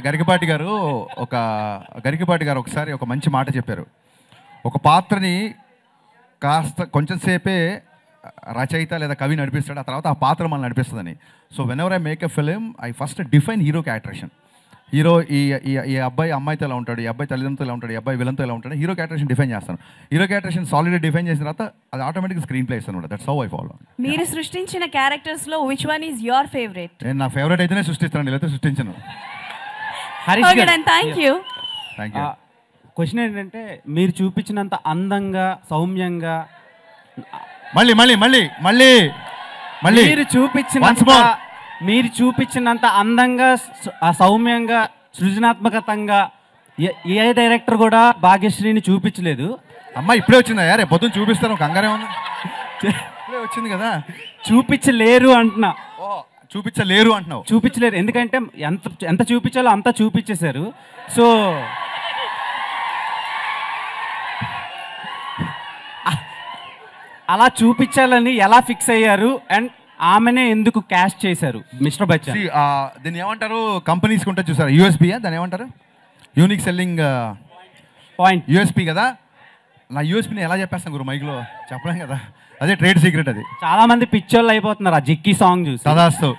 గరికపాటి గారు ఒకసారి ఒక మంచి మాట చెప్పారు. ఒక పాత్రని కొంచెం సేపే రచయిత లేదా కవి నడిపిస్తాడు, ఆ తర్వాత ఆ పాత్ర మనల్ని నడిపిస్తుందని. So whenever I make a film I first define hero characterisation. Hero ఈ అబ్బాయి అమ్మాయితో ఎలా ఉంటాడు, ఈ అబ్బాయి తల్లిదండ్రులతో ఎలా ఉంటాడు, ఈ అబ్బాయి విలన్తో ఎలా ఉంటాడు, హీరో క్యారెక్టరేషన్ డిఫైన్ చేస్తాను. హీరో క్యారెక్టరేషన్ సాలిడ్గా డిఫైన్ చేసిన తర్వాత అది ఆటోమేటిక్గా స్క్రీన్ ప్లే ఇస్తాను. That's how I follow. మీరు సృష్టించిన క్యారెక్టర్స్లో which one is your favourite? నేను నా ఫేవరెట్ అయితేనే సృష్టిస్తాను, లేకపోతే సృష్టించను. Thank you. క్వశ్చన్ ఏంటంటే, మీరు చూపించినంత అందంగా సౌమ్యంగా మీరు చూపించినంత అందంగా సౌమ్యంగా సృజనాత్మకతంగా ఏ డైరెక్టర్ కూడా భాగ్యశ్రీని చూపించలేదు. అమ్మ ఇప్పుడే వచ్చిందా యారే, పొద్దున్న చూపిస్తాను, కంగారే ఉన్నా. ఇప్పుడే వచ్చింది కదా. చూపించలేరు అంటున్నా. చూపించలేరు ఎందుకంటే ఎంత చూపించాలో అంతా చూపించేశారు. సో అలా చూపించాలని ఎలా ఫిక్స్ అయ్యారు అండ్ ఆమెనే ఎందుకు క్యాష్ చేశారు మిస్టర్ బచ్చన్? దీన్ని ఏమంటారు, కంపెనీస్కి ఉంటుంది చూసారు, యూఎస్పీయా దాన్ని ఏమంటారు, యూనిక్ సెల్లింగ్ పాయింట్, యూఎస్పీ కదా. నా యూఎస్పీని ఎలా చెప్పేస్తాను గురు, మైక్లో చెప్పలేం కదా, అదే ట్రేడ్ సీక్రెట్. అది చాలా మంది పిక్చర్లు అయిపోతున్నారు ఆ జిక్కీ సాంగ్ చూసి. సదాస్తు.